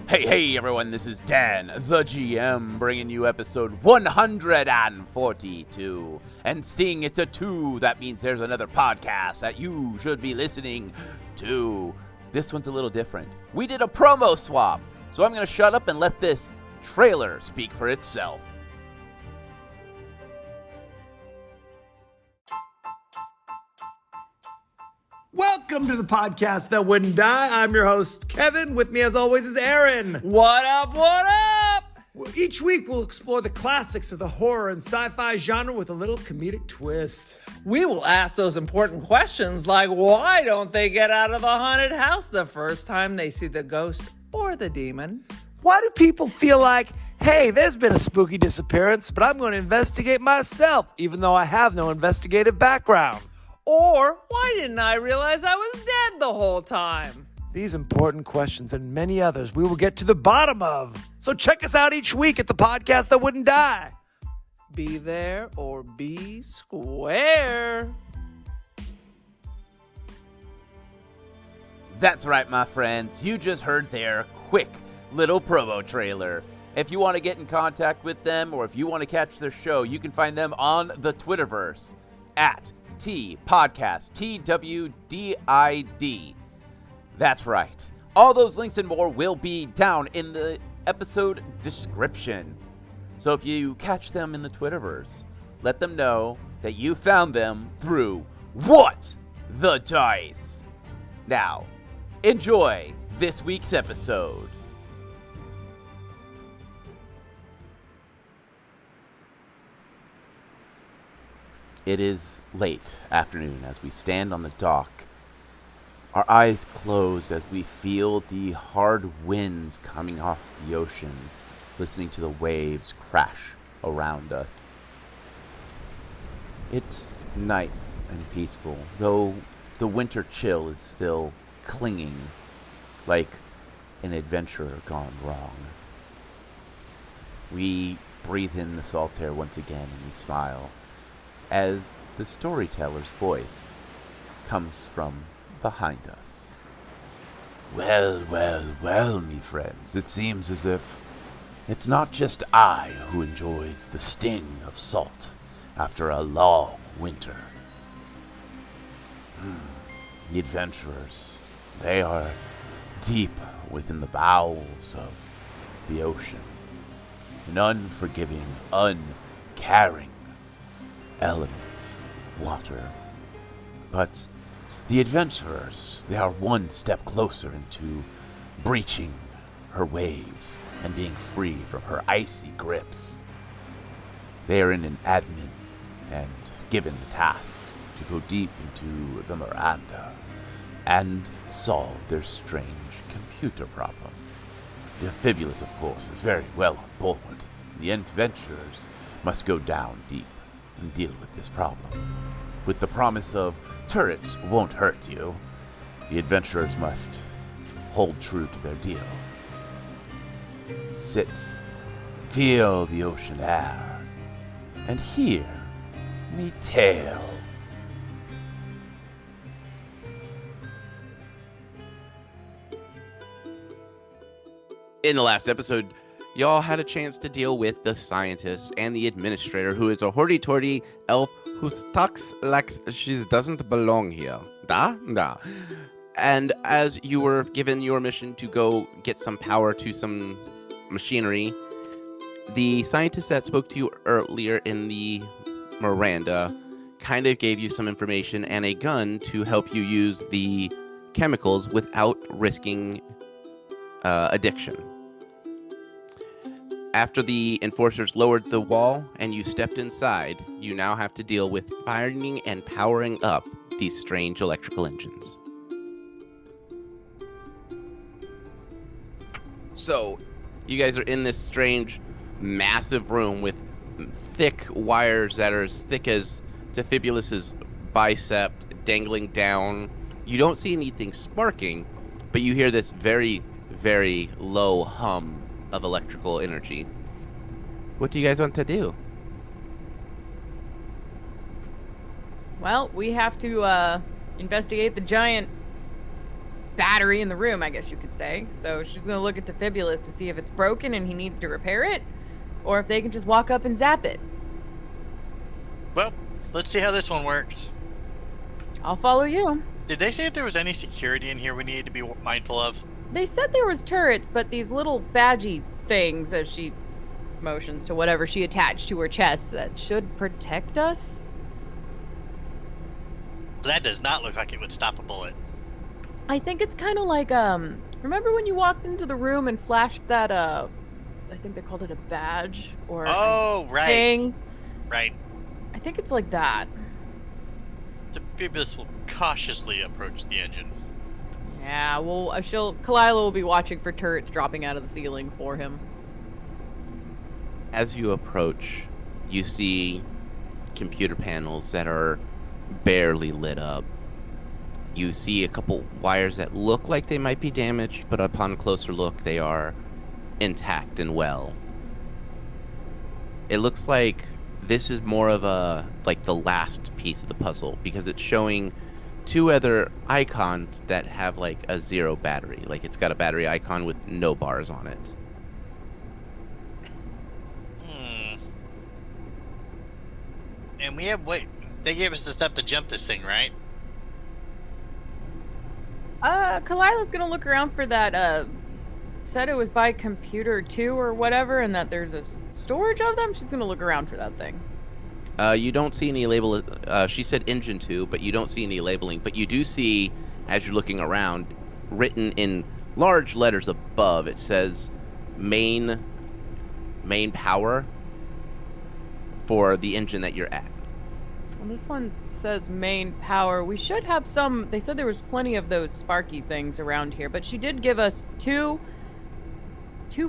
Hey everyone, this is Dan, the GM, bringing you episode 142. And seeing it's a 2, that means there's another podcast that you should be listening to. This one's a little different. We did a promo swap, so I'm going to shut up and let this trailer speak for itself. Welcome to the podcast that wouldn't die. I'm your host, Kevin. With me, as always, is Aaron. What up, what up? Each week, we'll explore the classics of the horror and sci-fi genre with a little comedic twist. We will ask those important questions like, why don't they get out of the haunted house the first time they see the ghost or the demon? Why do people feel like, hey, there's been a spooky disappearance, but I'm going to investigate myself, even though I have no investigative background? Or, why didn't I realize I was dead the whole time? These important questions and many others we will get to the bottom of. So check us out each week at the podcast that wouldn't die. Be there or be square. That's right, my friends. You just heard their quick little promo trailer. If you want to get in contact with them or if you want to catch their show, you can find them on the Twitterverse at Podcast, TWDID. That's right. All those links and more will be down in the episode description. So if you catch them in the Twitterverse, let them know that you found them through What the Dice. Now, enjoy this week's episode. It is late afternoon as we stand on the dock, our eyes closed as we feel the hard winds coming off the ocean, listening to the waves crash around us. It's nice and peaceful, though the winter chill is still clinging like an adventurer gone wrong. We breathe in the salt air once again and we smile, as the storyteller's voice comes from behind us. Well, me friends, it seems as if it's not just I who enjoys the sting of salt after a long winter. The adventurers, they are deep within the bowels of the ocean, an unforgiving, uncaring element, water. But the adventurers, they are one step closer into breaching her waves and being free from her icy grips. They are in an admin and given the task to go deep into the Maranda and solve their strange computer problem. The Fibulus, of course, is very well on board. The adventurers must go down deep and deal with this problem. With the promise of turrets won't hurt you, the adventurers must hold true to their deal. Sit, feel the ocean air, and hear me tale. In the last episode, y'all had a chance to deal with the scientist and the administrator, who is a hoity-toity elf who talks like she doesn't belong here. Da? And as you were given your mission to go get some power to some machinery, the scientist that spoke to you earlier in the Maranda kind of gave you some information and a gun to help you use the chemicals without risking addiction. After the enforcers lowered the wall and you stepped inside, you now have to deal with finding and powering up these strange electrical engines. So, you guys are in this strange, massive room with thick wires that are as thick as Fibulus' bicep dangling down. You don't see anything sparking, but you hear this very, very low hum of electrical energy. What do you guys want to do? Well, we have to investigate the giant battery in the room, I guess you could say. So she's gonna look at Defibulus to see if it's broken and he needs to repair it, or if they can just walk up and zap it. Well, let's see how this one works. I'll follow you. Did they say if there was any security in here we needed to be mindful of? They said there was turrets, but these little badgy things, as she motions to whatever she attached to her chest, that should protect us. That does not look like it would stop a bullet. I think it's kind of like, remember when you walked into the room and flashed that, I think they called it a badge, or Oh, right. thing? Right. I think it's like that. Defibulus will cautiously approach the engine. Yeah, well, Kalila will be watching for turrets dropping out of the ceiling for him. As you approach, you see computer panels that are barely lit up. You see a couple wires that look like they might be damaged, but upon closer look, they are intact and well. It looks like this is more of like the last piece of the puzzle, because it's showing two other icons that have like a 0 battery. Like it's got a battery icon with no bars on it. And they gave us the stuff to jump this thing, right? Kalila's gonna look around for that, said it was by computer 2 or whatever, and that there's a storage of them. She's gonna look around for that thing. You don't see any label. She said engine 2, but you don't see any labeling. But you do see, as you're looking around, written in large letters above, it says main power for the engine that you're at. Well, this one says main power. We should have some. They said there was plenty of those sparky things around here, but she did give us two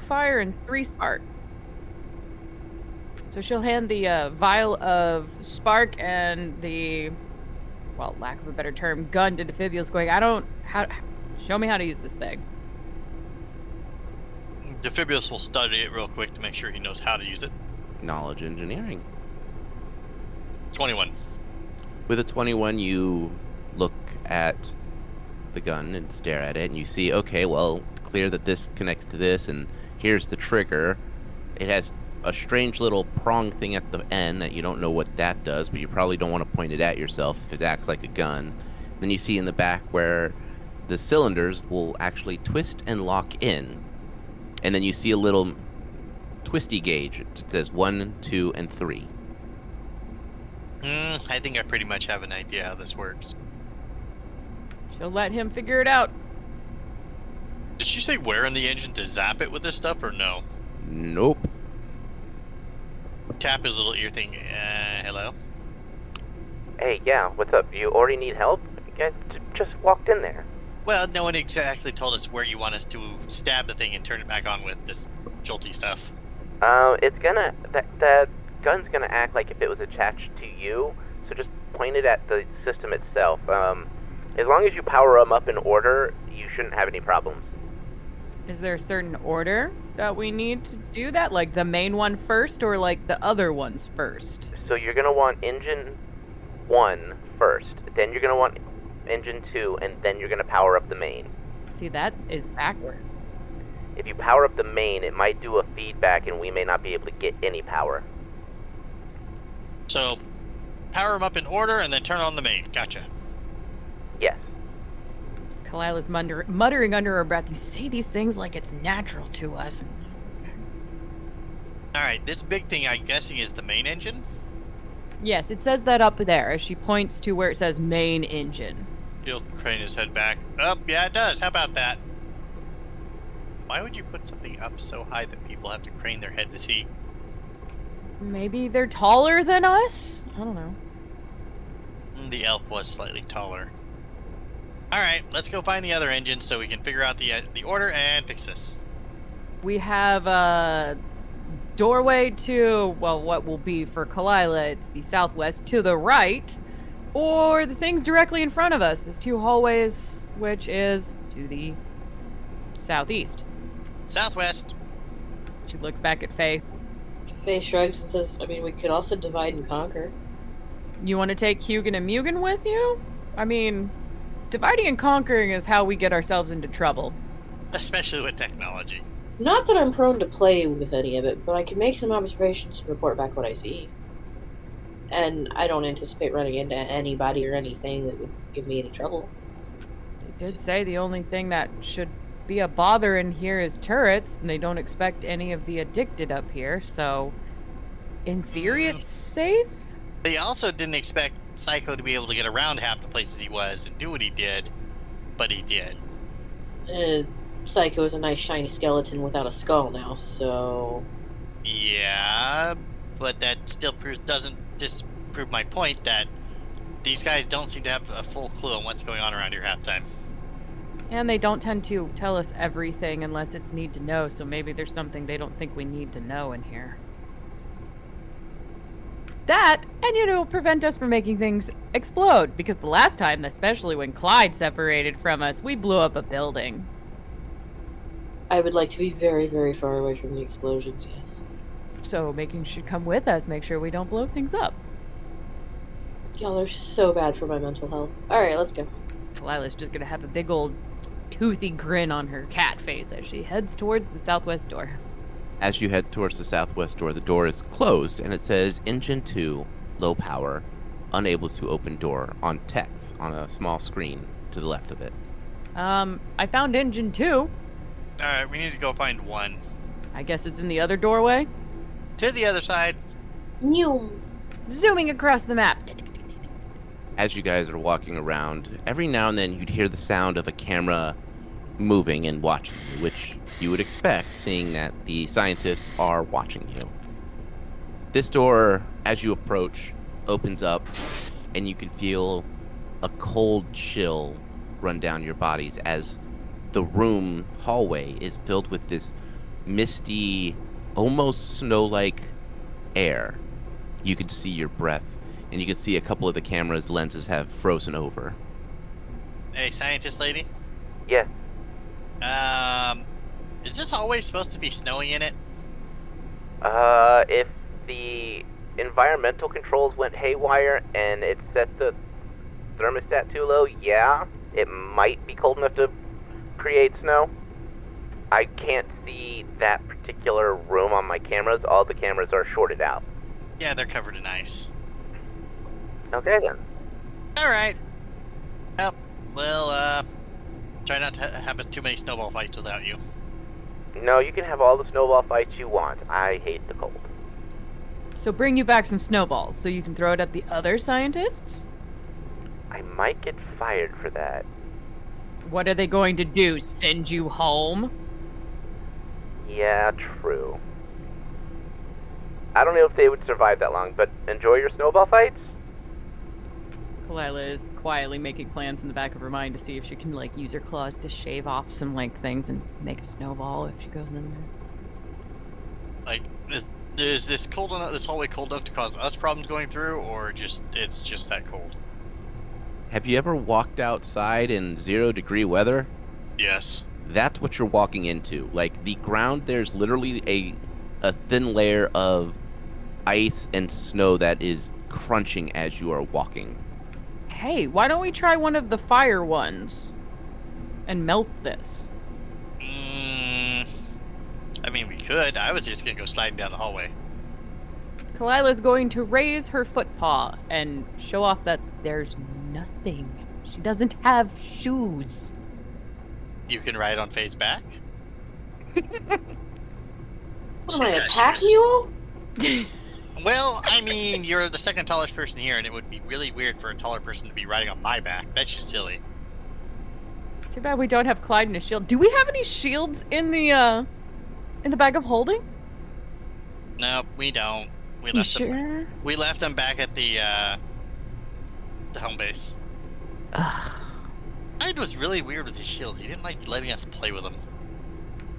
fire and 3 spark. So she'll hand the vial of spark and the, well, lack of a better term, gun to Defibulus, going, show me how to use this thing. Defibulus will study it real quick to make sure he knows how to use it. Knowledge engineering. 21. With a 21, you look at the gun and stare at it, and you see, okay, well, clear that this connects to this, and here's the trigger. It has a strange little prong thing at the end that you don't know what that does, but you probably don't want to point it at yourself if it acts like a gun. Then you see in the back where the cylinders will actually twist and lock in, and then you see a little twisty gauge. It says 1, 2, and 3. I think I pretty much have an idea how this works. She'll let him figure it out. Did she say where in the engine to zap it with this stuff, or no? Nope. Tap his little ear thing. Hello? Hey, yeah, what's up? You already need help? You guys just walked in there. Well, no one exactly told us where you want us to stab the thing and turn it back on with this jolty stuff. It's gonna... That gun's gonna act like if it was attached to you, so just point it at the system itself. As long as you power them up in order, you shouldn't have any problems. Is there a certain order that we need to do that? Like the main one first, or like the other ones first? So you're gonna want engine 1 first, then you're gonna want engine 2, and then you're gonna power up the main. See, that is backwards. If you power up the main, it might do a feedback and we may not be able to get any power. So, power them up in order and then turn on the main. Gotcha. Yes. Kalila's muttering under her breath, you say these things like it's natural to us. Alright, this big thing I'm guessing is the main engine? Yes, it says that up there as she points to where it says main engine. He'll crane his head back. Oh, yeah, it does. How about that? Why would you put something up so high that people have to crane their head to see? Maybe they're taller than us? I don't know. The elf was slightly taller. Alright, let's go find the other engine so we can figure out the order and fix this. We have a doorway to, well, what will be for Kalila, it's the southwest to the right, or the thing's directly in front of us. There's 2 hallways, which is to the southeast. Southwest. She looks back at Faye. Faye shrugs and says, I mean, we could also divide and conquer. You want to take Hugin and Mugen with you? I mean, dividing and conquering is how we get ourselves into trouble. Especially with technology. Not that I'm prone to play with any of it, but I can make some observations and report back what I see. And I don't anticipate running into anybody or anything that would give me any trouble. They did say the only thing that should be a bother in here is turrets, and they don't expect any of the addicted up here, so in theory it's safe? They also didn't expect Psycho to be able to get around half the places he was and do what he did, but he did. Psycho is a nice shiny skeleton without a skull now, so... Yeah, but that still doesn't disprove my point that these guys don't seem to have a full clue on what's going on around here half the time. And they don't tend to tell us everything unless it's need to know, so maybe there's something they don't think we need to know in here. That, and it'll prevent us from making things explode, because the last time, especially when Clyde separated from us, we blew up a building. I would like to be very, very far away from the explosions, yes. So making sure come with us, make sure we don't blow things up. Y'all are so bad for my mental health. Alright, let's go. Lila's just gonna have a big old toothy grin on her cat face as she heads towards the southwest door. As you head towards the southwest door, the door is closed and it says Engine 2, low power, unable to open door on text on a small screen to the left of it. I found Engine 2. Alright, we need to go find one. I guess it's in the other doorway. To the other side. New. Zooming across the map. As you guys are walking around, every now and then you'd hear the sound of a camera moving and watching you, which you would expect, seeing that the scientists are watching you. This door, as you approach, opens up, and you can feel a cold chill run down your bodies as the room hallway is filled with this misty, almost snow-like air. You can see your breath, and you can see a couple of the camera's lenses have frozen over. Hey, scientist lady? Yeah. Is this hallway supposed to be snowing in it? If the environmental controls went haywire and it set the thermostat too low, yeah, it might be cold enough to create snow. I can't see that particular room on my cameras. All the cameras are shorted out. Yeah, they're covered in ice. Okay, then. Alright. Well, try not to have too many snowball fights without you. No, you can have all the snowball fights you want. I hate the cold. So bring you back some snowballs so you can throw it at the other scientists? I might get fired for that. What are they going to do, send you home? Yeah, true. I don't know if they would survive that long, but enjoy your snowball fights? Kalila is quietly making plans in the back of her mind to see if she can, like, use her claws to shave off some, like, things and make a snowball if she goes in there. Like, is this cold enough? This hallway cold enough to cause us problems going through, or it's just that cold? Have you ever walked outside in 0-degree weather? Yes. That's what you're walking into. Like, the ground, there's literally a thin layer of ice and snow that is crunching as you are walking. Hey, why don't we try one of the fire ones and melt this? I mean, we could. I was just gonna go sliding down the hallway. Kalila's going to raise her foot paw and show off that there's nothing. She doesn't have shoes. You can ride on Faye's back? What am I, a pack mule? Well, I mean, you're the second tallest person here, and it would be really weird for a taller person to be riding on my back. That's just silly. Too bad we don't have Clyde and a shield. Do we have any shields in the bag of holding? No, we don't. We You left them. sure? We left them back at the home base. Ugh. Clyde was really weird with his shield. He didn't like letting us play with them.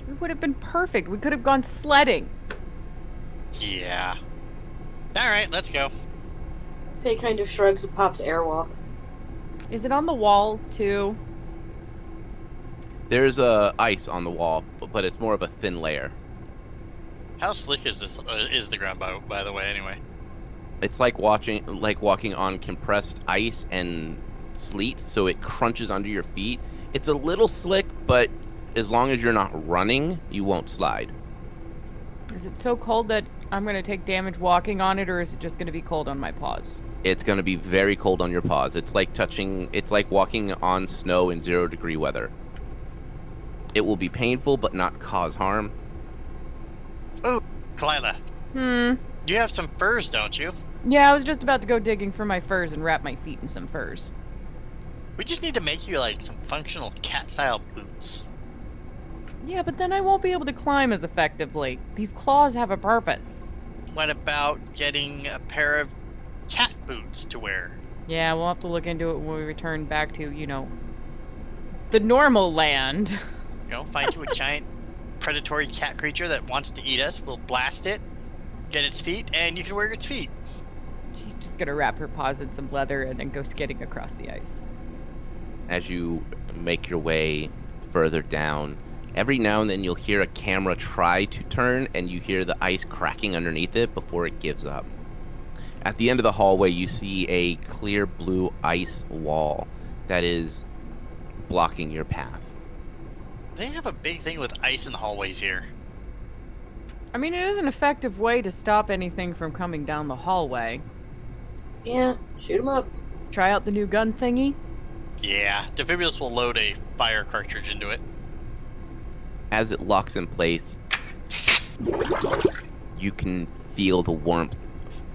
It would have been perfect. We could have gone sledding. Yeah. Alright, let's go. Faye kind of shrugs and pops airwalk. Is it on the walls too? There's ice on the wall, but it's more of a thin layer. How slick is this? Is the ground by the way? Anyway. It's like walking on compressed ice and sleet, so it crunches under your feet. It's a little slick, but as long as you're not running, you won't slide. Is it so cold that I'm going to take damage walking on it, or is it just going to be cold on my paws? It's going to be very cold on your paws. It's like walking on snow in 0-degree weather. It will be painful, but not cause harm. Oh, Kalila, Hmm. you have some furs, don't you? Yeah, I was just about to go digging for my furs and wrap my feet in some furs. We just need to make you like some functional cat-style boots. Yeah, but then I won't be able to climb as effectively. These claws have a purpose. What about getting a pair of cat boots to wear? Yeah, we'll have to look into it when we return back to, the normal land. You know, find you a giant predatory cat creature that wants to eat us. We'll blast it, get its feet, and you can wear its feet. She's just gonna wrap her paws in some leather and then go skidding across the ice. As you make your way further down, every now and then you'll hear a camera try to turn, and you hear the ice cracking underneath it before it gives up. At the end of the hallway, you see a clear blue ice wall that is blocking your path. They have a big thing with ice in the hallways here. I mean, it is an effective way to stop anything from coming down the hallway. Yeah, shoot 'em up. Try out the new gun thingy. Yeah, Defibulus will load a fire cartridge into it. As it locks in place, you can feel the warmth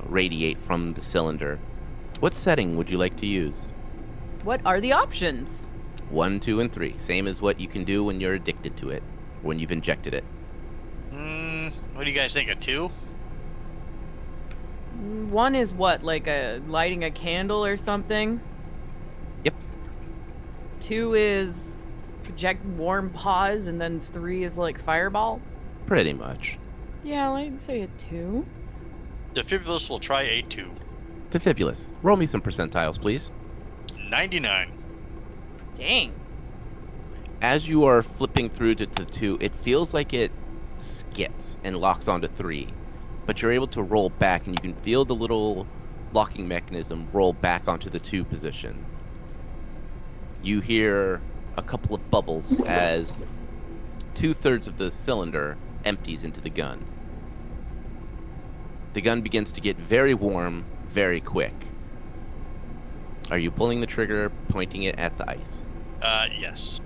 radiate from the cylinder. What setting would you like to use? What are the options? 1, 2, and 3. Same as what you can do when you're addicted to it, when you've injected it. What do you guys think, a 2? One is what, like lighting a candle or something? Yep. 2 is project warm paws, and then 3 is like fireball? Pretty much. Yeah, I'd say a 2. Defibulus will try a 2. Defibulus, roll me some percentiles, please. 99. Dang. As you are flipping through to the 2, it feels like it skips and locks onto 3. But you're able to roll back, and you can feel the little locking mechanism roll back onto the 2 position. You hear a couple of bubbles as 2/3 of the cylinder empties into the gun. The gun begins to get very warm very quick. Are you pulling the trigger, pointing it at the ice? Yes.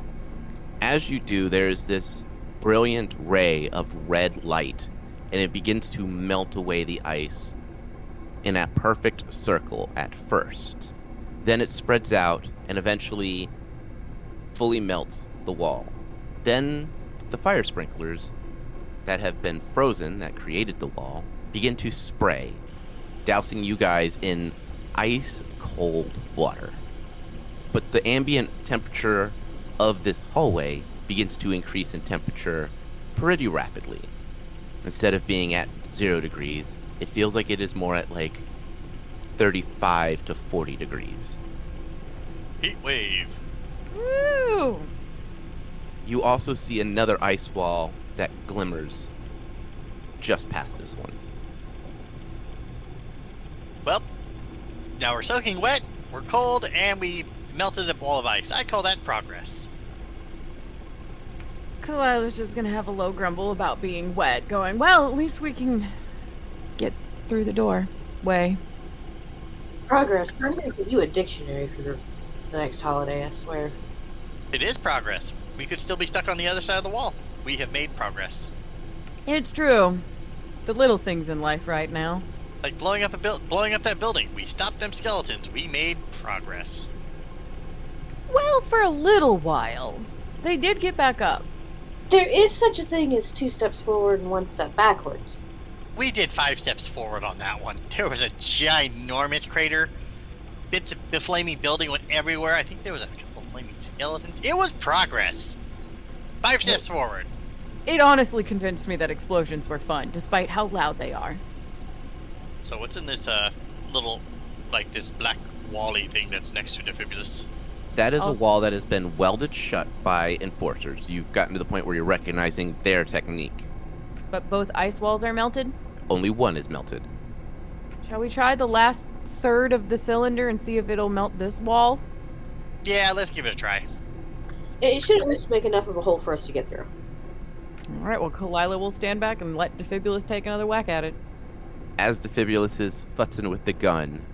As you do, there's this brilliant ray of red light, and it begins to melt away the ice in a perfect circle at first. Then it spreads out and eventually fully melts the wall. Then the fire sprinklers that have been frozen, that created the wall, begin to spray, dousing you guys in ice-cold water. But the ambient temperature of this hallway begins to increase in temperature pretty rapidly. Instead of being at 0 degrees, it feels like it is more at like 35 to 40 degrees. Heat wave. Woo! You also see another ice wall that glimmers just past this one. Well, now we're soaking wet, we're cold, and we melted a ball of ice. I call that progress. Kalila's just gonna have a low grumble about being wet, going, well, at least we can get through the doorway. Progress. I'm gonna give you a dictionary for the next holiday, I swear. It is progress. We could still be stuck on the other side of the wall. We have made progress. It's true. The little things in life right now. Like blowing up that building. We stopped them skeletons. We made progress. Well, for a little while. They did get back up. There is such a thing as 2 steps forward and 1 step backwards. We did 5 steps forward on that one. There was a ginormous crater. Bits of the flaming building went everywhere. I think there was a couple flaming skeletons. It was progress. 5 steps forward. It honestly convinced me that explosions were fun, despite how loud they are. So what's in this little, like this black wally thing that's next to Defibulus? That is a wall that has been welded shut by enforcers. You've gotten to the point where you're recognizing their technique. But both ice walls are melted? Only one is melted. Shall we try the last third of the cylinder and see if it'll melt this wall? Yeah, let's give it a try. It should at least make enough of a hole for us to get through. All right, well, Kalila will stand back and let Defibulus take another whack at it. As Defibulus is futzing with the gun,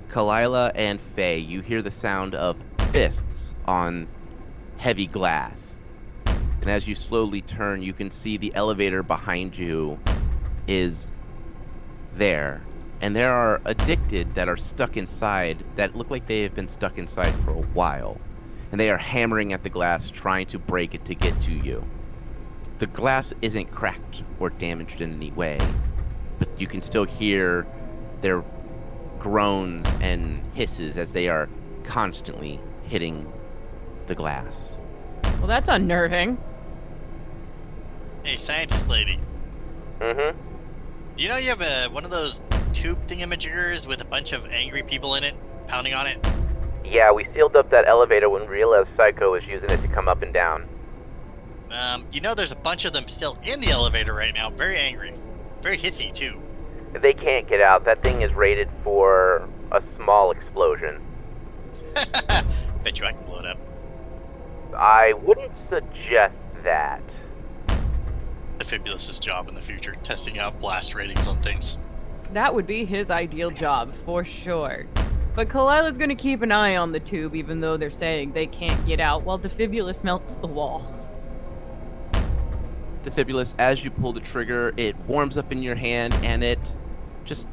Kalila and Faye, you hear the sound of fists on heavy glass. And as you slowly turn, you can see the elevator behind you is there. And there are addicted that are stuck inside that look like they have been stuck inside for a while. And they are hammering at the glass, trying to break it to get to you. The glass isn't cracked or damaged in any way, but you can still hear their groans and hisses as they are constantly hitting the glass. Well, that's unnerving. Hey, scientist lady. Mm-hmm. You know you have one of those tube thingamajiggers with a bunch of angry people in it, pounding on it? Yeah, we sealed up that elevator when we realized Psycho was using it to come up and down. You know there's a bunch of them still in the elevator right now, very angry. Very hissy, too. They can't get out. That thing is rated for a small explosion. Bet you I can blow it up. I wouldn't suggest that. Defibulous' job in the future, testing out blast ratings on things. That would be his ideal job, for sure. But Kalila's gonna keep an eye on the tube, even though they're saying they can't get out, while Defibulus melts the wall. Defibulus, as you pull the trigger, it warms up in your hand and it just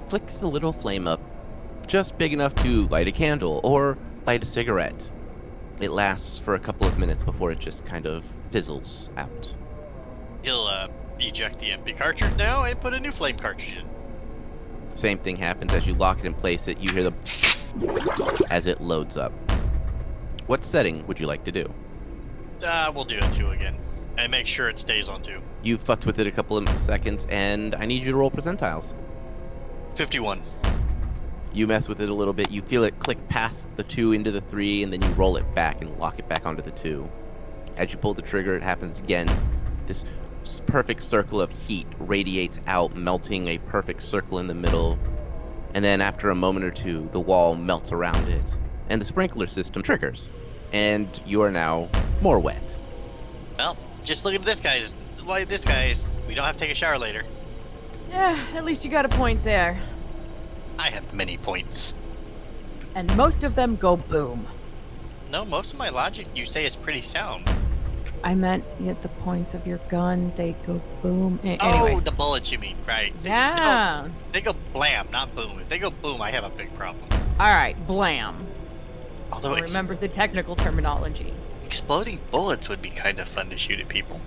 flicks a little flame up. Just big enough to light a candle or light a cigarette. It lasts for a couple of minutes before it just kind of fizzles out. He'll eject the empty cartridge now and put a new flame cartridge in. Same thing happens as you lock it and place it. You hear the as it loads up. What setting would you like to do? We'll do it 2 again. And make sure it stays on 2. You futz with it a couple of seconds, and I need you to roll percentiles. 51. You mess with it a little bit. You feel it click past the 2 into the 3, and then you roll it back and lock it back onto the 2. As you pull the trigger, it happens again. This perfect circle of heat radiates out, melting a perfect circle in the middle. And then after a moment or two, the wall melts around it, and the sprinkler system triggers. And you are now more wet. Well, just look at this guy's. Like this guy's. We don't have to take a shower later. Yeah, at least you got a point there. I have many points. And most of them go boom. No, most of my logic you say is pretty sound. I meant at the points of your gun, they go boom. Oh, Anyways. the bullets you mean, right. Yeah. They go blam, not boom. If they go boom, I have a big problem. All right, blam. Although Remember the technical terminology. exploding bullets would be kind of fun to shoot at people.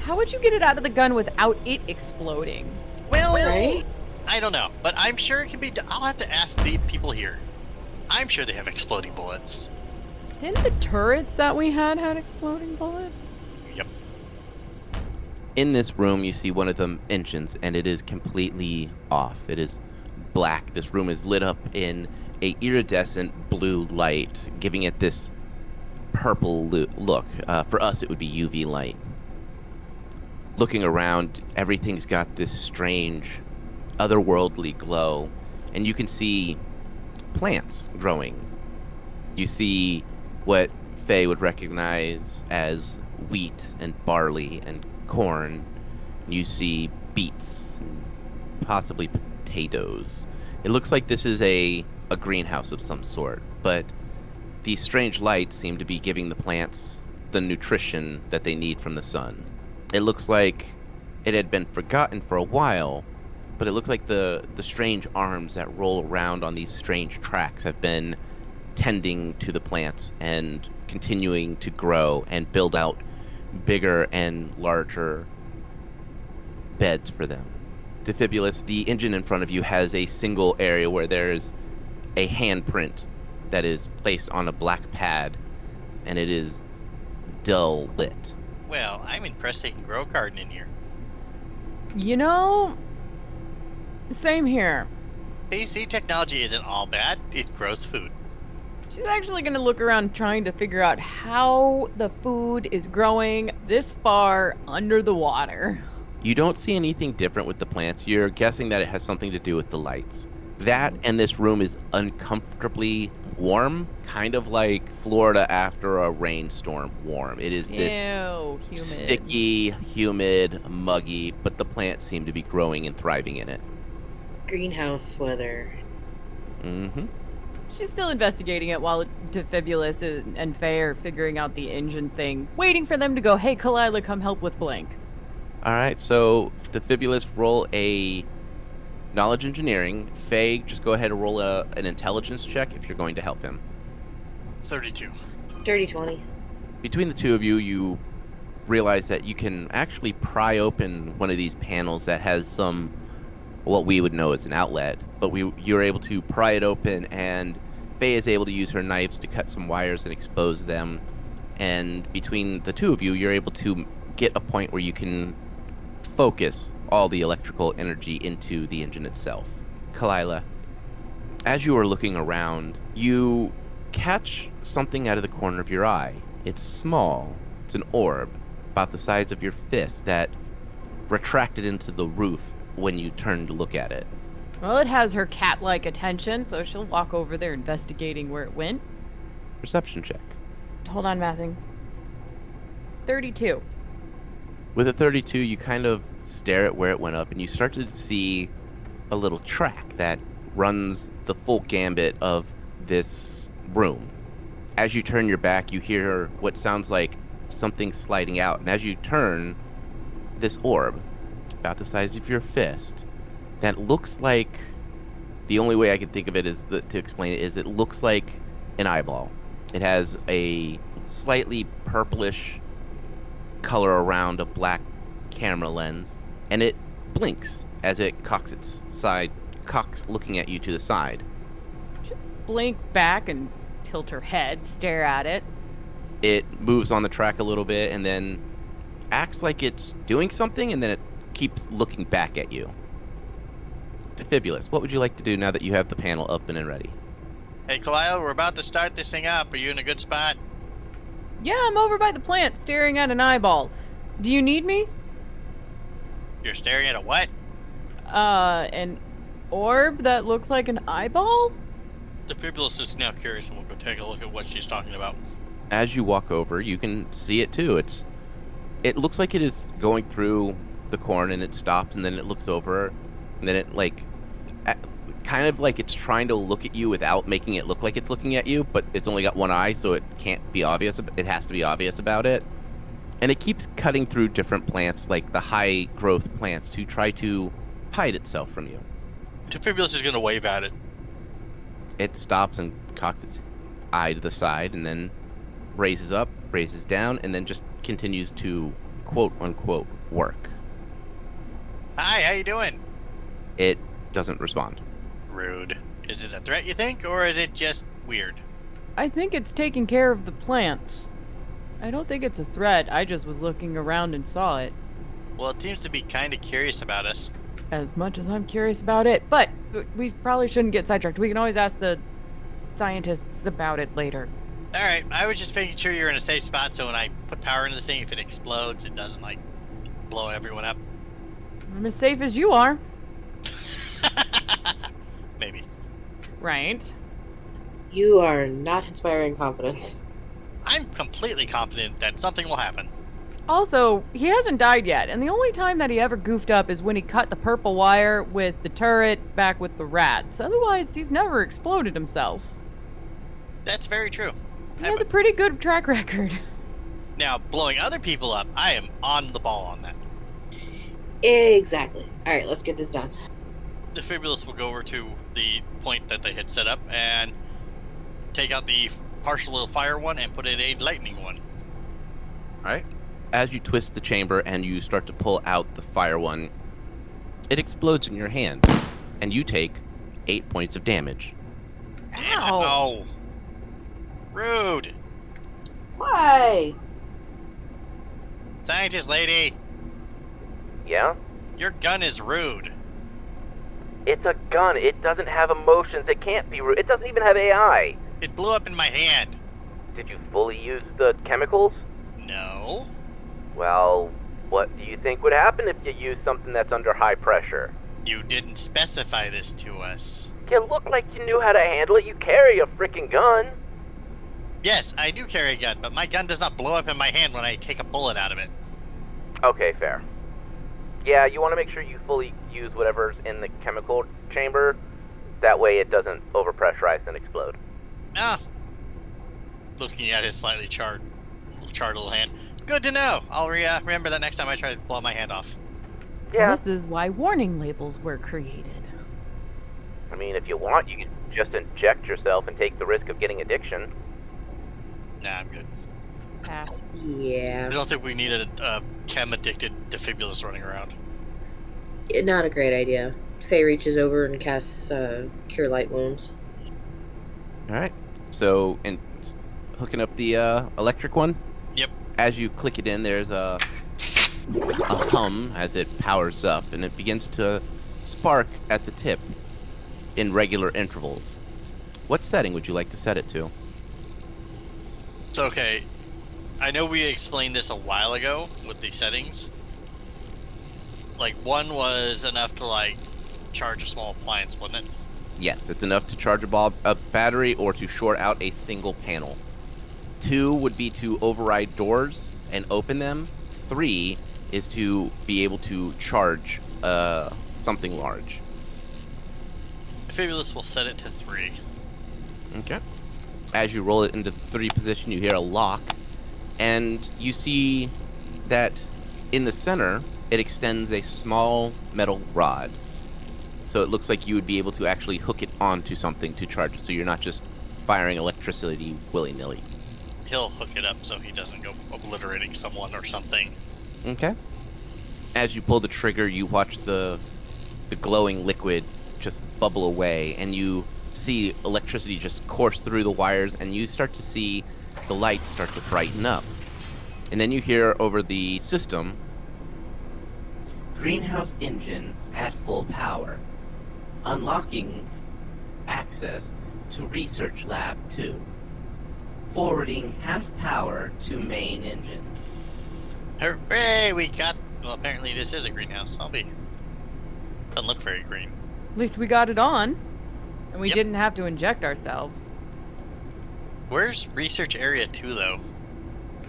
How would you get it out of the gun without it exploding? Well, Right? I don't know, but I'm sure it can be. I'll have to ask the people here. I'm sure they have exploding bullets. Didn't the turrets that we had exploding bullets? Yep. In this room, you see one of the engines, and it is completely off. It is black. This room is lit up in a iridescent blue light, giving it this purple look. For us, it would be UV light. Looking around, everything's got this strange, otherworldly glow, and you can see plants growing. You see what Faye would recognize as wheat and barley and corn. You see beets, and possibly potatoes. It looks like this is a greenhouse of some sort, but these strange lights seem to be giving the plants the nutrition that they need from the sun. It looks like it had been forgotten for a while, but it looks like the strange arms that roll around on these strange tracks have been tending to the plants and continuing to grow and build out bigger and larger beds for them. Defibulus, the engine in front of you has a single area where there's a handprint that is placed on a black pad, and it is dull lit. Well, I'm impressed they can grow a garden in here. You know, same here. PC technology isn't all bad. It grows food. She's actually going to look around trying to figure out how the food is growing this far under the water. You don't see anything different with the plants. You're guessing that it has something to do with the lights. That and this room is uncomfortably warm, kind of like Florida after a rainstorm warm. It is this Ew, humid. sticky, humid, muggy, but the plants seem to be growing and thriving in it. Greenhouse weather. Mm-hmm. She's still investigating it while Defibulus and Faye are figuring out the engine thing, waiting for them to go, hey, Kalila, come help with Blink. All right, so Defibulus, roll a knowledge engineering. Faye, just go ahead and roll an intelligence check if you're going to help him. 32. Dirty 20. Between the two of you, you realize that you can actually pry open one of these panels that has some, what we would know as an outlet, but you're able to pry it open, and Faye is able to use her knives to cut some wires and expose them. And between the two of you, you're able to get a point where you can focus all the electrical energy into the engine itself. Kalila, as you are looking around, you catch something out of the corner of your eye. It's small. It's an orb, about the size of your fist, that retracted into the roof when you turn to look at it. Well, it has her cat-like attention, so she'll walk over there investigating where it went. Perception check. Hold on, mathing. 32. With a 32, you kind of stare at where it went up, and you start to see a little track that runs the full gambit of this room. As you turn your back, you hear what sounds like something sliding out, and as you turn, this orb, about the size of your fist, that looks like, the only way I can think of it is to explain it is it looks like an eyeball. It has a slightly purplish color around a black camera lens, and it blinks as it cocks looking at you to the side. She'll blink back and tilt her head, stare at it. It moves on the track a little bit and then acts like it's doing something, and then it keeps looking back at you. Defibulus, what would you like to do now that you have the panel up and ready? Hey, Kalila, we're about to start this thing up. Are you in a good spot? Yeah, I'm over by the plant staring at an eyeball. Do you need me? You're staring at a what? An orb that looks like an eyeball? Defibulus is now curious, and we'll go take a look at what she's talking about. As you walk over, you can see it too. It looks like it is going through the corn, and it stops, and then it looks over, and then it kind of like it's trying to look at you without making it look like it's looking at you, but it's only got one eye, so it can't be obvious. It has to be obvious about it. And it keeps cutting through different plants, like the high growth plants, to try to hide itself from you. Defibulus is going to wave at it. It stops and cocks its eye to the side, and then raises up, raises down, and then just continues to quote unquote work. Hi, how you doing? It doesn't respond. Rude. Is it a threat, you think, or is it just weird? I think it's taking care of the plants. I don't think it's a threat. I just was looking around and saw it. Well, it seems to be kind of curious about us. As much as I'm curious about it. But we probably shouldn't get sidetracked. We can always ask the scientists about it later. Alright, I was just making sure you're in a safe spot so when I put power into this thing, if it explodes, it doesn't, blow everyone up. I'm as safe as you are. Maybe. Right. You are not inspiring confidence. I'm completely confident that something will happen. Also, he hasn't died yet, and the only time that he ever goofed up is when he cut the purple wire with the turret back with the rats. Otherwise, he's never exploded himself. That's very true. He has a pretty good track record. Now, blowing other people up, I am on the ball on that. Exactly. Alright, let's get this done. Defibulus will go over to the point that they had set up and take out the partial fire one and put in a lightning one. Alright. As you twist the chamber and you start to pull out the fire one, it explodes in your hand, and you take 8 points of damage. Ow. Oh. Rude. Why? Scientist lady, Yeah? your gun is rude. It's a gun. It doesn't have emotions. It can't be rude. It doesn't even have AI. It blew up in my hand. Did you fully use the chemicals? No. Well, what do you think would happen if you use something that's under high pressure? You didn't specify this to us. You look like you knew how to handle it. You carry a freaking gun. Yes, I do carry a gun, but my gun does not blow up in my hand when I take a bullet out of it. Okay, fair. Yeah, you want to make sure you fully use whatever's in the chemical chamber. That way it doesn't overpressurize and explode. Ah. Looking at his slightly charred little hand. Good to know. I'll remember that next time I try to blow my hand off. Yeah. This is why warning labels were created. I mean, if you want, you can just inject yourself and take the risk of getting addiction. Nah, I'm good. Pass. Yeah. I don't think we need a chem-addicted Defibulus running around. Not a great idea. Faye reaches over and casts Cure Light Wounds. Alright. So, hooking up the electric one? Yep. As you click it in, there's a hum as it powers up, and it begins to spark at the tip in regular intervals. What setting would you like to set it to? So, okay. I know we explained this a while ago with the settings. Like, one was enough to, like, charge a small appliance, wasn't it? Yes, it's enough to charge a battery or to short out a single panel. 2 would be to override doors and open them. 3 is to be able to charge something large. Defibulus will set it to 3. Okay. As you roll it into 3 position, you hear a lock, and you see that in the center, it extends a small metal rod. So it looks like you would be able to actually hook it onto something to charge it, so you're not just firing electricity willy-nilly. He'll hook it up so he doesn't go obliterating someone or something. Okay. As you pull the trigger, you watch the glowing liquid just bubble away, and you see electricity just course through the wires, and you start to see the lights start to brighten up. And then you hear over the system, greenhouse engine at full power. Unlocking access to research lab 2. Forwarding half power to main engine. Hooray! We got... Well, apparently this is a greenhouse. Doesn't look very green. At least we got it on. And we Yep. didn't have to inject ourselves. Where's research area 2, though?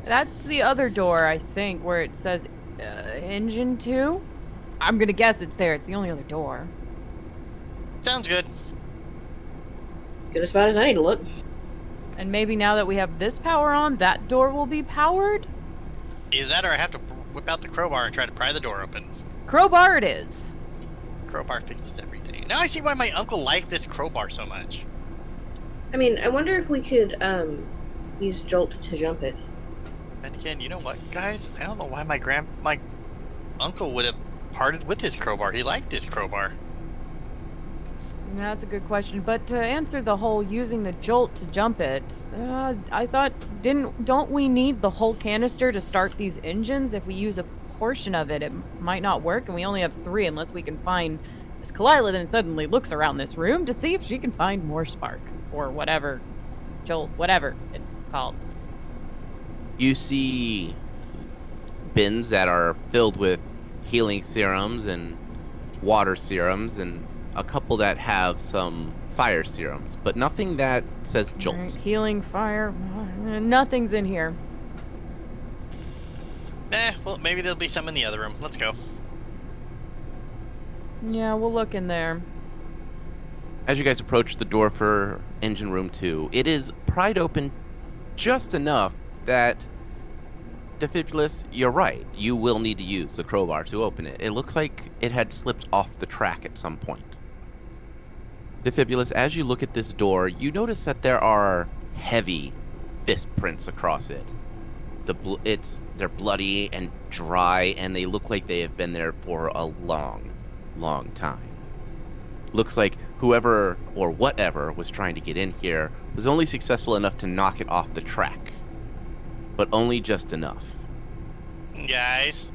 That's the other door, I think, where it says engine 2. I'm gonna guess it's there. It's the only other door. Sounds good. Good a spot as any to look. And maybe now that we have this power on, that door will be powered? Either that or I have to whip out the crowbar and try to pry the door open. Crowbar it is. Crowbar fixes everything. Now I see why my uncle liked this crowbar so much. I mean, I wonder if we could use Jolt to jump it. And again, you know what, guys? I don't know why my uncle would have parted with his crowbar. He liked his crowbar. That's a good question. But to answer the whole using the jolt to jump it, I thought, don't we need the whole canister to start these engines? If we use a portion of it, it might not work, and we only have 3 unless we can find... As Kalila then suddenly looks around this room to see if she can find more spark. Or whatever. Jolt, whatever it's called. you see bins that are filled with healing serums and water serums, and a couple that have some fire serums, but nothing that says jolt. Right, healing, fire, nothing's in here. Well, maybe there'll be some in the other room. Let's go. Yeah, we'll look in there. As you guys approach the door for engine room 2, it is pried open just enough that, Defibulus, you're right. You will need to use the crowbar to open it. It looks like it had slipped off the track at some point. Defibulus, as you look at this door, you notice that there are heavy fist prints across it. They're bloody and dry, and they look like they have been there for a long, long time. Looks like whoever or whatever was trying to get in here was only successful enough to knock it off the track. But only just enough. Guys,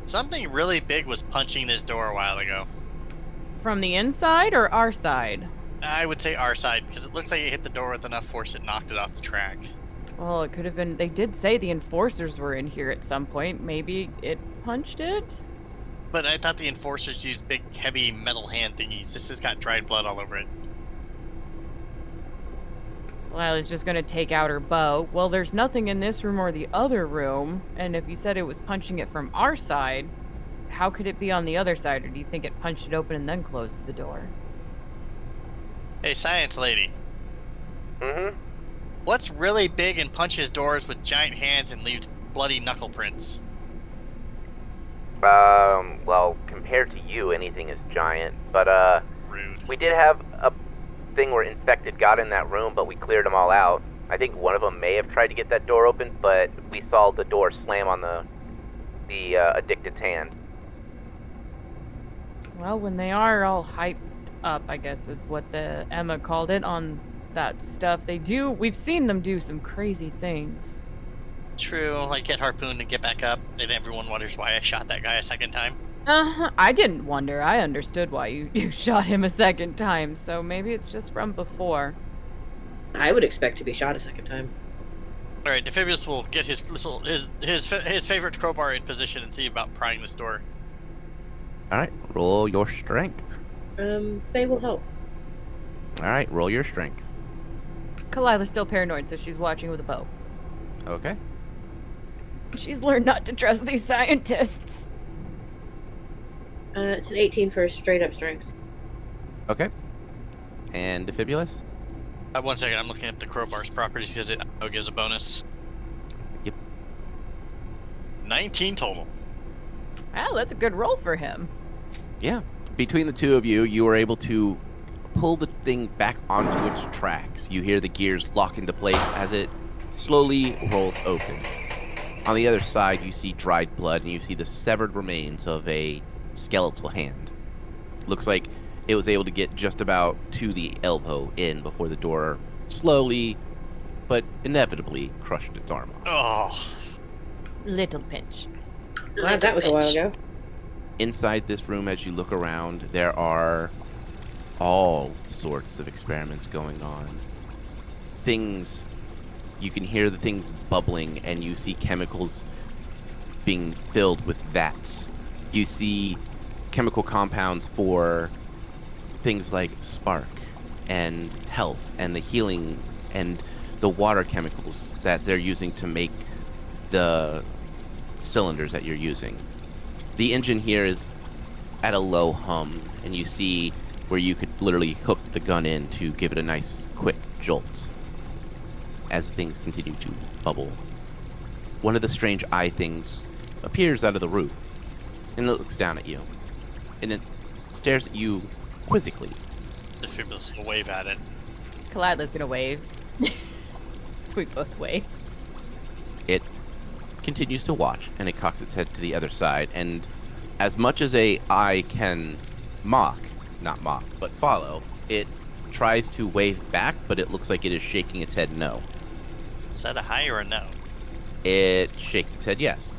something really big was punching this door a while ago. From the inside or our side? I would say our side, because it looks like it hit the door with enough force it knocked it off the track. Well, it could have been. They did say the enforcers were in here at some point. Maybe it punched it? But I thought the enforcers used big, heavy metal hand thingies. This has got dried blood all over it. Lila's just gonna take out her bow. Well, there's nothing in this room or the other room. And if you said it was punching it from our side, how could it be on the other side? Or do you think it punched it open and then closed the door? Hey, science lady. Mm-hmm. What's really big and punches doors with giant hands and leaves bloody knuckle prints? Well, compared to you, anything is giant. But, Rude. we did have a thing where infected got in that room, but we cleared them all out. I think one of them may have tried to get that door open, but we saw the door slam on the addicted's hand. Well, when they are all hyped up, I guess that's what the Emma called it, on that stuff, we've seen them do some crazy things. True, like get harpooned and get back up, and everyone wonders why I shot that guy a second time. I didn't wonder. I understood why you shot him a second time, so maybe it's just from before. I would expect to be shot a second time. All right, Defibrius will get his favorite crowbar in position and see about prying this door. All right, roll your strength. Faye will help. All right, roll your strength. Kalila's still paranoid, so she's watching with a bow. Okay. She's learned not to trust these scientists. It's an 18 for straight up strength. Okay. And Defibulus? 1 second, I'm looking at the crowbar's properties because it gives a bonus. Yep. 19 total. Wow, that's a good roll for him. Yeah. Between the two of you, you were able to pull the thing back onto its tracks. You hear the gears lock into place as it slowly rolls open. On the other side, you see dried blood, and you see the severed remains of a skeletal hand. Looks like it was able to get just about to the elbow in before the door slowly, but inevitably, crushed its arm off. Oh. Little pinch. Glad that was a while ago. Inside this room, as you look around, there are all sorts of experiments going on. Things, you can hear the things bubbling, and you see chemicals being filled with vats. You see chemical compounds for things like spark and health and the healing and the water chemicals that they're using to make the cylinders that you're using. The engine here is at a low hum, and you see where you could literally hook the gun in to give it a nice quick jolt as things continue to bubble. One of the strange eye things appears out of the roof, and it looks down at you, and it stares at you quizzically. Defibrius will wave at it. Kalila's gonna wave. So we both wave. It continues to watch, and it cocks its head to the other side, and as much as a eye can not mock, but follow, it tries to wave back, but it looks like it is shaking its head no. Is that a hi or a no? It shakes its head yes.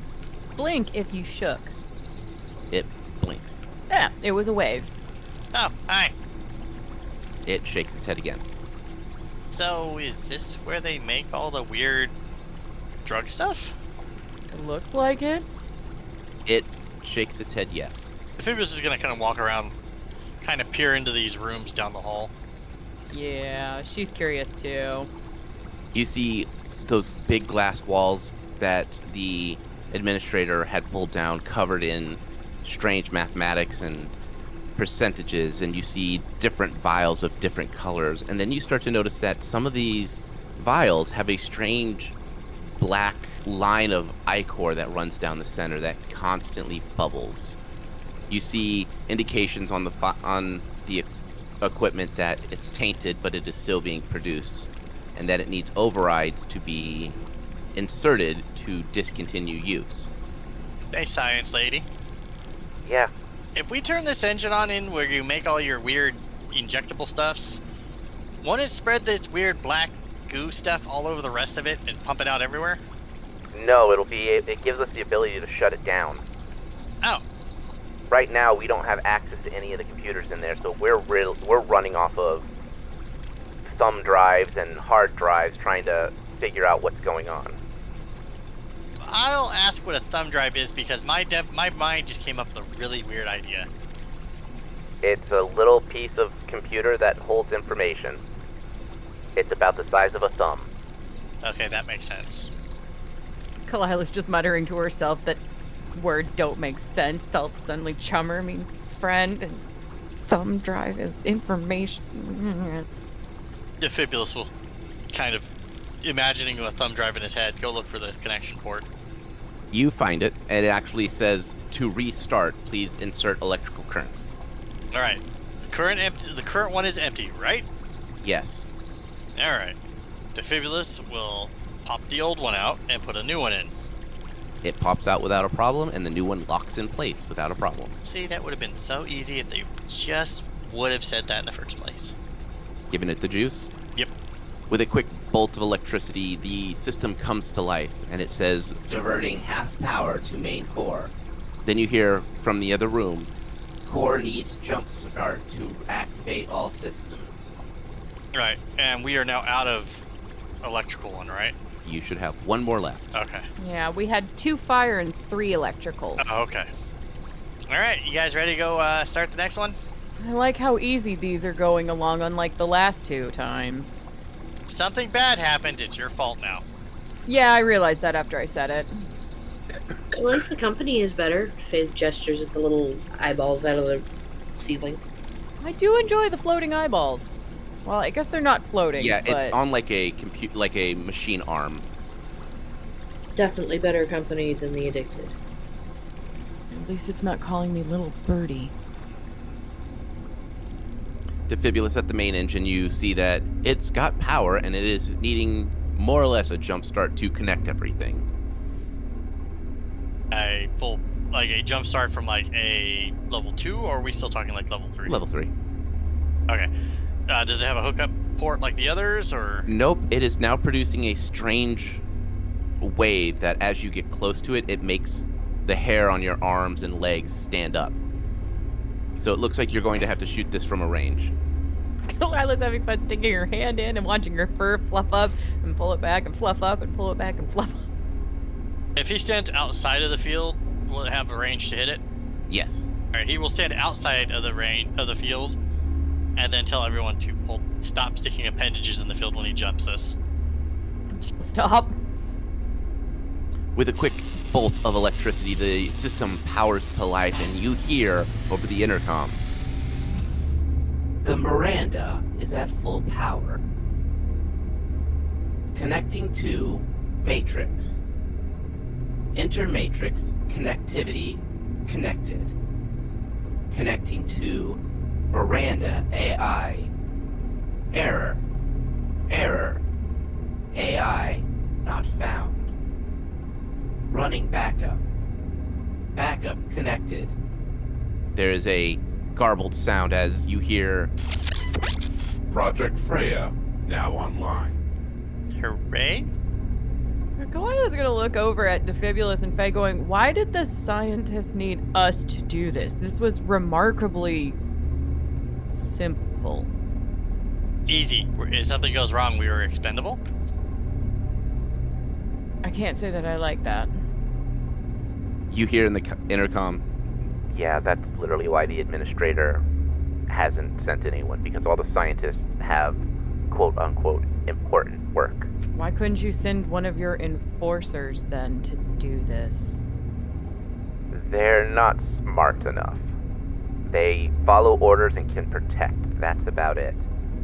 Blink if you shook. It blinks. Yeah, it was a wave. Oh, hi. It shakes its head again. So, is this where they make all the weird drug stuff? It looks like it. It shakes its head yes. Defibrius is gonna kind of walk around, kind of peer into these rooms down the hall. Yeah, she's curious too. You see those big glass walls that the administrator had pulled down, covered in strange mathematics and percentages, and you see different vials of different colors, and then you start to notice that some of these vials have a strange black line of ichor that runs down the center that constantly bubbles. You see indications on the equipment that it's tainted, but it is still being produced, and that it needs overrides to be inserted to discontinue use. Hey, science lady. Yeah. If we turn this engine on in where you make all your weird injectable stuffs, won't it spread this weird black goo stuff all over the rest of it and pump it out everywhere? No, it gives us the ability to shut it down. Oh. Right now, we don't have access to any of the computers in there, so we're running off of thumb drives and hard drives trying to figure out what's going on. I'll ask what a thumb drive is because my mind just came up with a really weird idea. It's a little piece of computer that holds information. It's about the size of a thumb. Okay, that makes sense. Kalila's just muttering to herself that words don't make sense. Self-suddenly chummer means friend, and thumb drive is information. Defibulus will kind of, imagining a thumb drive in his head, go look for the connection port. You find it, and it actually says, to restart, please insert electrical current. Alright. The current one is empty, right? Yes. Alright. Defibulus will pop the old one out and put a new one in. It pops out without a problem, and the new one locks in place without a problem. See, that would have been so easy if they just would have said that in the first place. Giving it the juice? Yep. With a quick bolt of electricity, the system comes to life, and it says, diverting half power to main core. Then you hear from the other room, core needs jump start to activate all systems. Right, and we are now out of electrical one, right? You should have one more left. Okay. Yeah, we had 2 fire and 3 electricals. Oh, okay. Alright, you guys ready to go start the next one? I like how easy these are going along, unlike the last 2 times. Something bad happened, it's your fault now. Yeah, I realized that after I said it. At least the company is better. Faith gestures at the little eyeballs out of the ceiling. I do enjoy the floating eyeballs. Well, I guess they're not floating. Yeah, but... it's on like a like a machine arm. Definitely better company than the Addicted. At least it's not calling me little birdie. Defibulus at the main engine, you see that it's got power and it is needing more or less a jump start to connect everything. I pull like a jump start from like a level 2, or are we still talking like level 3? Level 3. Okay. Does it have a hookup port like the others, or? Nope, it is now producing a strange wave that as you get close to it, it makes the hair on your arms and legs stand up. So it looks like you're going to have to shoot this from a range. Lila's having fun sticking her hand in and watching her fur fluff up and pull it back and fluff up and pull it back and fluff up. If he stands outside of the field, will it have a range to hit it? Yes. Alright, he will stand outside of the range of the field and then tell everyone to stop sticking appendages in the field when he jumps us. Stop. With a quick bolt of electricity, the system powers to life, and you hear over the intercoms, the Maranda is at full power. Connecting to Matrix. Intermatrix connectivity connected. Connecting to Maranda AI. Error. Error. AI not found. Running backup. Backup connected. There is a garbled sound as you hear Project Freya now online. Hooray! Goliath's gonna look over at Defibulus and Faye going, why did the scientists need us to do this? This was remarkably simple. Easy. If something goes wrong, we were expendable. I can't say that I like that. You hear in the intercom, yeah, that's literally why the administrator hasn't sent anyone, because all the scientists have quote-unquote important work. Why couldn't you send one of your enforcers then to do this? They're not smart enough. They follow orders and can protect. That's about it.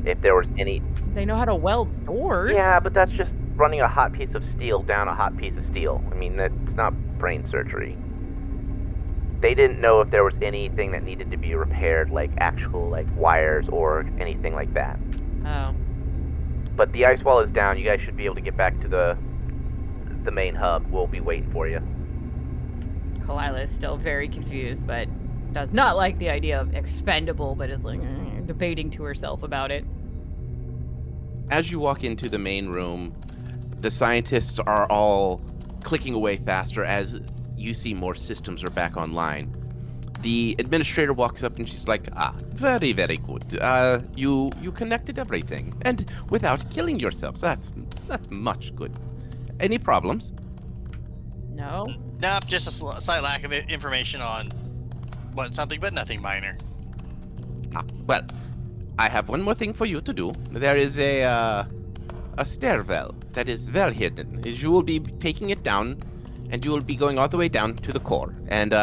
If there was any... They know how to weld doors. Yeah, but that's just running a hot piece of steel down a hot piece of steel. I mean, that's not brain surgery. They didn't know if there was anything that needed to be repaired, like actual like wires or anything like that. Oh. But the ice wall is down. You guys should be able to get back to the main hub. We'll be waiting for you. Kalila is still very confused, but does not like the idea of expendable, but is like debating to herself about it. As you walk into the main room, the scientists are all clicking away faster as you see more systems are back online. The administrator walks up and she's like, very, very good. You connected everything, and without killing yourselves. That's much good. Any problems? No. Nope, just a slight lack of information on something, but nothing minor. Well, I have one more thing for you to do. There is a stairwell that is well hidden. You will be taking it down, and you will be going all the way down to the core. And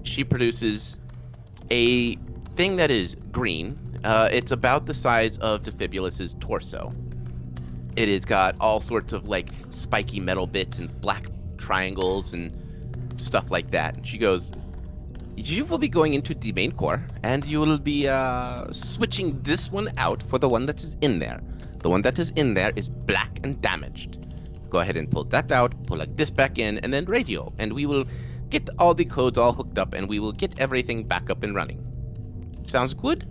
she produces a thing that is green. It's about the size of Defibulus's torso. It has got all sorts of like spiky metal bits and black triangles and stuff like that. And she goes, you will be going into the main core, and you will be switching this one out for the one that is in there. The one that is in there is black and damaged. Go ahead and pull that out, pull like this back in, and then radio. And we will get all the codes all hooked up, and we will get everything back up and running. Sounds good?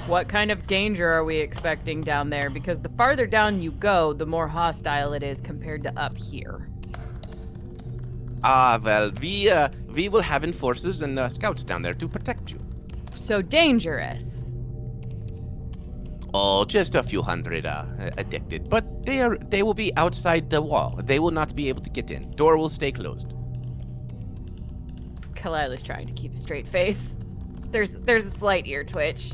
What kind of danger are we expecting down there? Because the farther down you go, the more hostile it is compared to up here. Well, we will have enforcers and scouts down there to protect you. So dangerous. Oh, just a few hundred addicted, but they will be outside the wall. They will not be able to get in. Door will stay closed. Kalila's trying to keep a straight face. There's a slight ear twitch.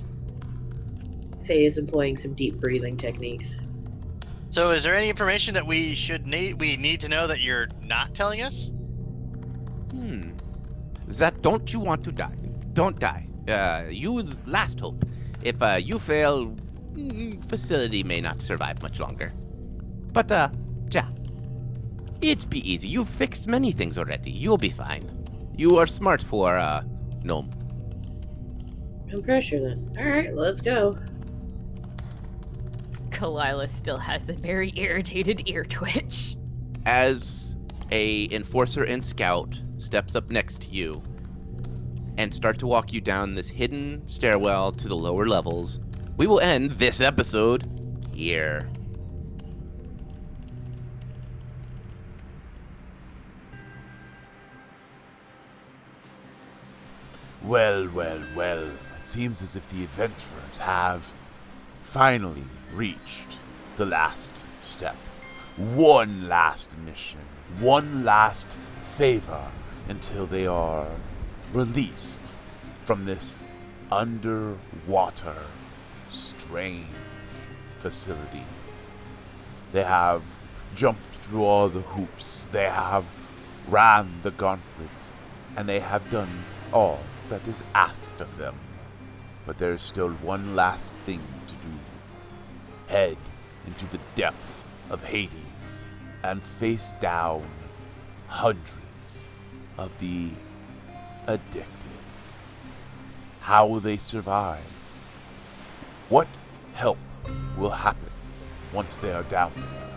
Faye is employing some deep breathing techniques. So, is there any information that we need to know that you're not telling us? That don't you want to die? Don't die. Use last hope. If you fail, facility may not survive much longer. But ja, it's be easy. You've fixed many things already. You'll be fine. You are smart for gnome. No pressure then. All right, let's go. Kalila still has a very irritated ear twitch. As a enforcer and scout steps up next to you and start to walk you down this hidden stairwell to the lower levels, we will end this episode here. Well, well, well. It seems as if the adventurers have finally reached the last step. One last mission, one last favor until they are released from this underwater strange facility. They have jumped through all the hoops, they have ran the gauntlet, and they have done all that is asked of them. But there is still one last thing to do. Head into the depths of Hades and face down hundreds of the addicted. How will they survive? What help will happen once they are down there?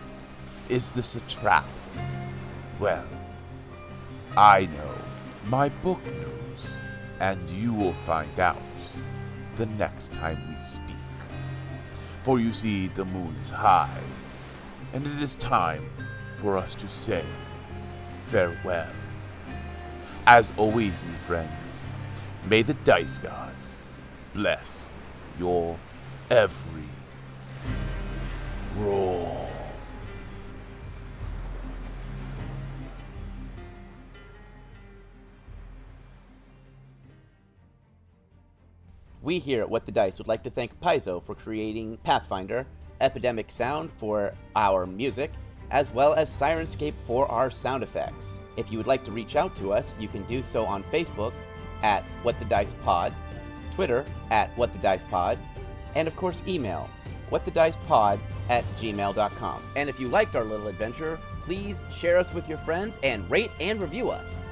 Is this a trap? Well, I know, my book knows, and you will find out the next time we speak. For you see, the moon is high, and it is time for us to say farewell. As always, my friends, may the dice gods bless your every roll. We here at What the Dice would like to thank Paizo for creating Pathfinder, Epidemic Sound for our music, as well as Sirenscape for our sound effects. If you would like to reach out to us, you can do so on Facebook at What the Dice Pod, Twitter at What the Dice Pod, and of course email whatthedicepod@gmail.com. And if you liked our little adventure, please share us with your friends and rate and review us.